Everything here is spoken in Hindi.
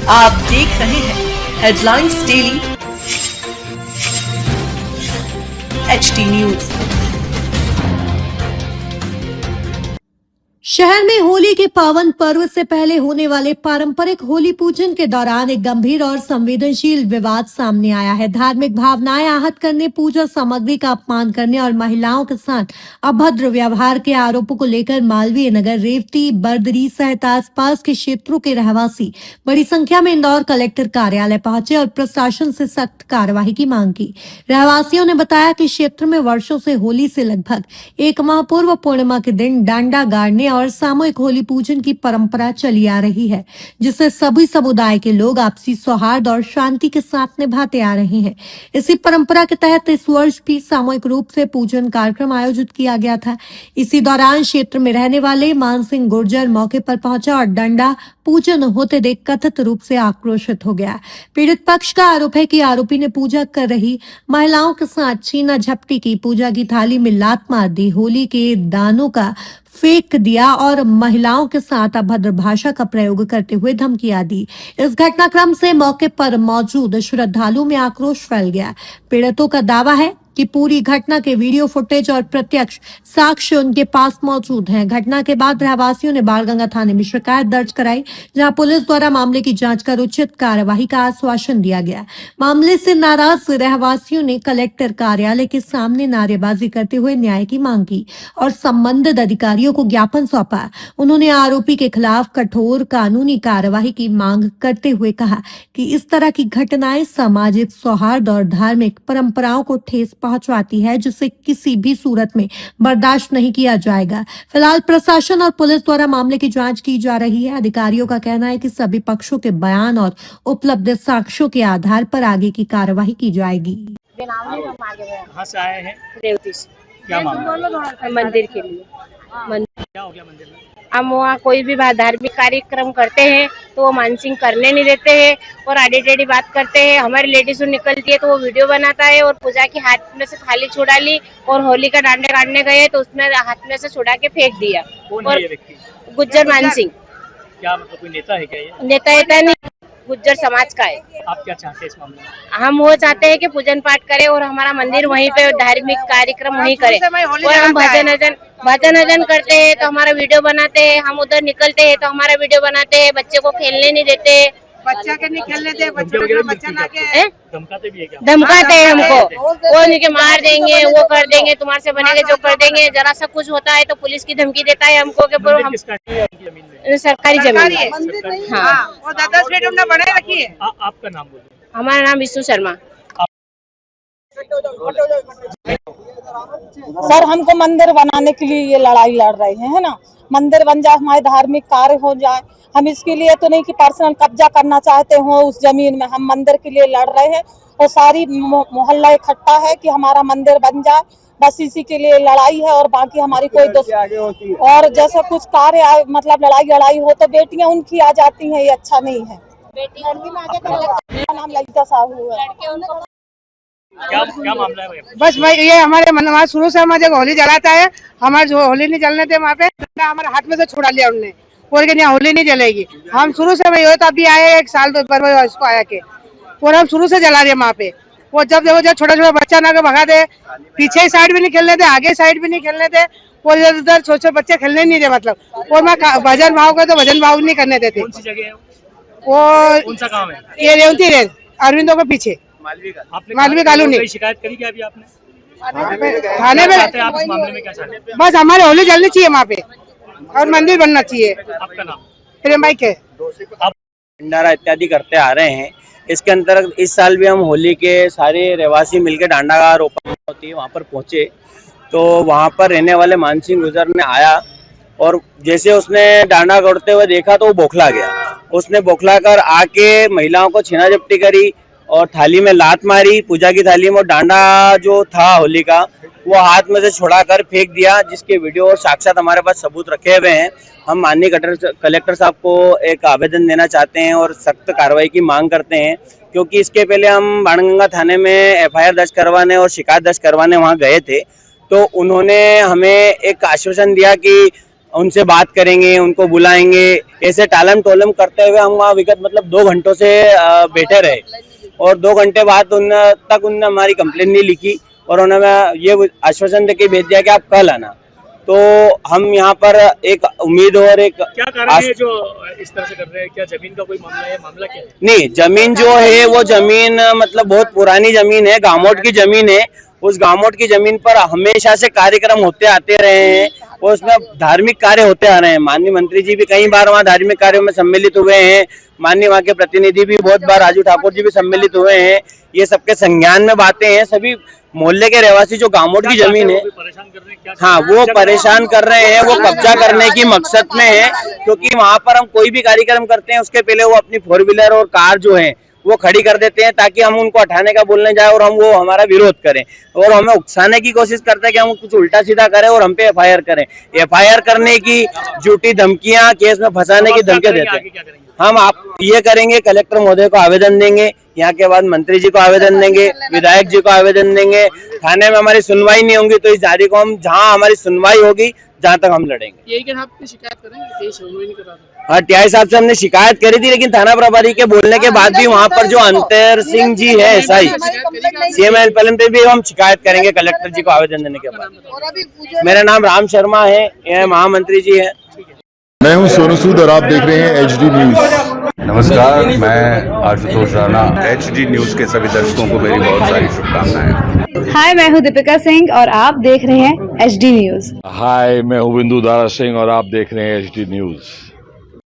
आप देख रहे हैं हेडलाइंस डेली HD न्यूज। शहर में होली के पावन पर्व से पहले होने वाले पारंपरिक होली पूजन के दौरान एक गंभीर और संवेदनशील विवाद सामने आया है। धार्मिक भावनाएं आहत करने, पूजा सामग्री का अपमान करने और महिलाओं के साथ अभद्र व्यवहार के आरोपों को लेकर मालवीय नगर, रेवती, बर्दरी सहित आसपास के क्षेत्रों के रहवासी बड़ी संख्या में इंदौर कलेक्टर कार्यालय पहुंचे और प्रशासन से सख्त कार्यवाही की मांग की। रहवासियों ने बताया कि क्षेत्र में वर्षों से होली से लगभग एक माह पूर्व पूर्णिमा के दिन डांडा गाड़ने और सामूहिक होली पूजन की परंपरा चली आ रही है, जिसे सभी समुदाय के लोग आपसी सौहार्द और शांति के साथ निभाते आ रहे हैं। इसी परंपरा के तहत इस वर्ष भी सामूहिक रूप से पूजन कार्यक्रम आयोजित किया गया था। इसी दौरान क्षेत्र में रहने वाले मान सिंह गुर्जर मौके पर पहुंचा और डंडा पूजन होते देख कथित रूप से आक्रोशित हो गया। पीड़ित पक्ष का आरोप है कि आरोपी ने पूजा कर रही महिलाओं के साथ छीना झपटी की, पूजा की थाली में लात मार दी, होली के दानों का फेंक दिया और महिलाओं के साथ अभद्र भाषा का प्रयोग करते हुए धमकियां दी। इस घटनाक्रम से मौके पर मौजूद श्रद्धालुओं में आक्रोश फैल गया। पीड़ितों का दावा है कि पूरी घटना के वीडियो फुटेज और प्रत्यक्ष साक्ष्य उनके पास मौजूद हैं। घटना के बाद रहवासियों ने बाणगंगा थाने में शिकायत दर्ज कराई, जहां पुलिस द्वारा मामले की जांच कर उचित कार्यवाही का आश्वासन दिया गया। मामले से नाराज रहवासियों ने कलेक्टर कार्यालय के सामने नारेबाजी करते हुए न्याय की मांग की और संबंधित अधिकारियों को ज्ञापन सौंपा। उन्होंने आरोपी के खिलाफ कठोर कानूनी कार्यवाही की मांग करते हुए कहा कि इस तरह की घटनाएं सामाजिक सौहार्द और धार्मिक परंपराओं को ठेस पहुंचाती है, जिसे किसी भी सूरत में बर्दाश्त नहीं किया जाएगा। फिलहाल प्रशासन और पुलिस द्वारा मामले की जांच की जा रही है। अधिकारियों का कहना है कि सभी पक्षों के बयान और उपलब्ध साक्ष्यों के आधार पर आगे की कार्यवाही की जाएगी। कहाँ से आए हैं? रेवती से। क्या मामला? मंदिर के लिए। क्या हो गया मंदिर में? हम वहाँ कोई भी धार्मिक कार्यक्रम करते हैं तो वो मानसिंह करने नहीं देते हैं और आड़ी टेढ़ी बात करते हैं। हमारी लेडीज निकलती है तो वो वीडियो बनाता है और पूजा की हाथ में से थाली छुड़ा ली और होली का डांडे काटने गए तो उसमें हाथ में से छुड़ा के फेंक दिया। कौन और है ये व्यक्ति? गुज्जर मानसिंह। क्या मतलब कोई नेता है क्या ये? नेता नहीं, गुज्जर समाज का है। आप क्या चाहते हैं इस मामले में? हम वो चाहते हैं कि पूजन पाठ करें और हमारा मंदिर वहीं पे धार्मिक कार्यक्रम वहीं करें और हम भजन करते हैं तो हमारा वीडियो बनाते हैं। हम उधर निकलते हैं तो हमारा वीडियो बनाते हैं। बच्चे को खेलने नहीं देते, बच्चा के नहीं खेलने दे, बच्चा ना के धमकाते भी है क्या? धमकाते हैं हमको। वो नहीं के मार देंगे, वो कर देंगे, तुम्हारे से बनेंगे जो कर देंगे। जरा सा कुछ होता है तो पुलिस की धमकी देता है हमको कि मंदिर किसका है? आपकी जमीन में? सरकारी जमीन है। हाँ, वो 10 मिनट हमने बने रखी है। आपका नाम बोलिए। हमारा नाम विष्णु शर्मा। सर, हमको मंदिर बनाने के लिए ये लड़ाई लड़ रहे हैं, है ना। मंदिर बन जाए, हमारे धार्मिक कार्य हो जाए। हम इसके लिए तो नहीं कि पर्सनल कब्जा करना चाहते हो उस जमीन में। हम मंदिर के लिए लड़ रहे हैं और सारी मोहल्ला इकट्ठा है कि हमारा मंदिर बन जाए। बस इसी के लिए लड़ाई है और बाकी हमारी कोई और जैसे कुछ कार्य मतलब लड़ाई हो तो बेटियां उनकी आ जाती हैं, ये अच्छा नहीं है। मेरा नाम ललिता साहू है। क्या मामला है? बस भाई ये हमारे शुरू से हमारे जब होली जलाता है, हमारे जो होली नहीं जलने थे वहाँ पे हमारे हाथ में से छुड़ा लिया उनने, बोल के यहाँ होली नहीं जलेगी। हम शुरू से वही तो अभी आए 1 साल तो पर इसको आया के और हम शुरू से जला रहे वहाँ पे। वो जब देखो जब छोटा छोटा बच्चा ना के भगा दे, पीछे साइड भी नहीं खेलने थे, आगे साइड भी नहीं खेलने थे, और इधर उधर छोटे बच्चे खेलने नहीं थे मतलब। और मैं भजन भाव का तो भजन भाव नहीं करने देते। कौन सी जगह है वो? कौन सा काम है ये रेवती रेल अरविंदों के पीछे मालवी कॉलोनी। शिकायत करी क्या अभी आपने थाने में? आप इस मामले में क्या चाहते हैं? बस हमारे होली जलनी चाहिए वहाँ पे और मंदिर बनना चाहिए। आपका नाम? प्रेम भाई के। भंडारा इत्यादि करते आ रहे हैं। इसके अंतर्गत इस साल भी हम होली के सारे रहवासी मिलकर डांडा का रोपण होती है वहाँ पर पहुँचे तो वहाँ पर रहने वाले मानसिंह गुजर ने आया और जैसे उसने डांडा गड़ते हुए देखा तो वो बौखला गया। उसने बौखला कर आके महिलाओं को छीना झपटी करी और थाली में लात मारी, पूजा की थाली में। और डांडा जो था होली का वो हाथ में से छुड़ाकर फेंक दिया, जिसके वीडियो और साक्षात हमारे पास सबूत रखे हुए हैं। हम माननीय कलेक्टर साहब को एक आवेदन देना चाहते हैं और सख्त कार्रवाई की मांग करते हैं, क्योंकि इसके पहले हम बाणगंगा थाने में FIR दर्ज करवाने और शिकायत दर्ज करवाने वहाँ गए थे तो उन्होंने हमें एक आश्वासन दिया कि उनसे बात करेंगे, उनको बुलाएंगे। ऐसे टालम टोलम करते हुए हम वहाँ विगत मतलब 2 घंटों से बैठे रहे और 2 घंटे बाद उनने हमारी कंप्लेन नहीं लिखी और उन्होंने ये आश्वासन देके भेज दिया कि आप कल आना। तो हम यहाँ पर एक उम्मीद और एक क्या कारण है जो इस तरह से कर रहे हैं? क्या जमीन का कोई मामला है? मामला क्या है? नहीं, जमीन जो है वो जमीन मतलब बहुत पुरानी जमीन है, गामोट की जमीन है। उस गामोट की जमीन पर हमेशा से कार्यक्रम होते आते रहे हैं और उसमें धार्मिक कार्य होते आ रहे हैं। माननीय मंत्री जी भी कई बार वहाँ धार्मिक कार्यों में सम्मिलित हुए हैं, माननीय वहाँ के प्रतिनिधि भी बहुत बार, राजू ठाकुर जी भी सम्मिलित हुए हैं। ये सबके संज्ञान में बातें हैं। सभी मोहल्ले के रहवासी जो गामोट की जमीन है, परेशान कर रहे हैं क्या? हाँ, वो परेशान कर रहे हैं, वो कब्जा करने की मकसद में है। क्योंकि वहाँ पर हम कोई भी कार्यक्रम करते हैं उसके पहले वो अपनी 4 व्हीलर और कार जो है वो खड़ी कर देते हैं ताकि हम उनको हटाने का बोलने जाए और वो हमारा विरोध करें और हमें उकसाने की कोशिश करते हैं कि हम कुछ उल्टा सीधा करें और हम पे एफआईआर करें। एफआईआर करने की झूठी धमकियां, केस में फंसाने की धमकियां देते हैं। हम आप ये करेंगे, कलेक्टर महोदय को आवेदन देंगे, यहाँ के बाद मंत्री जी को आवेदन देंगे, विधायक जी को आवेदन देंगे। थाने में हमारी सुनवाई नहीं होगी तो इस जारी को हम जहाँ हमारी सुनवाई होगी जहाँ तक हम लड़ेंगे। यही कि आप शिकायत करेंगे? हाँ, टीआई साहब से हमने शिकायत करी थी, लेकिन थाना प्रभारी के बोलने के बाद भी वहाँ पर जो अंतर सिंह जी है एसआई सीएमएल पलन पे भी हम शिकायत करेंगे कलेक्टर जी को आवेदन देने के बाद। मेरा नाम राम शर्मा है, यह महामंत्री जी है। मैं हूं सोनू सूद और आप देख रहे हैं एचडी न्यूज। नमस्कार, मैं आशुतोष राणा। एचडी न्यूज के सभी दर्शकों को मेरी बहुत सारी शुभकामनाएं। हाय, मैं हूँ दीपिका सिंह और आप देख रहे हैं एचडी न्यूज। हाय, मैं हूँ बिंदु दारा सिंह और आप देख रहे हैं एचडी न्यूज।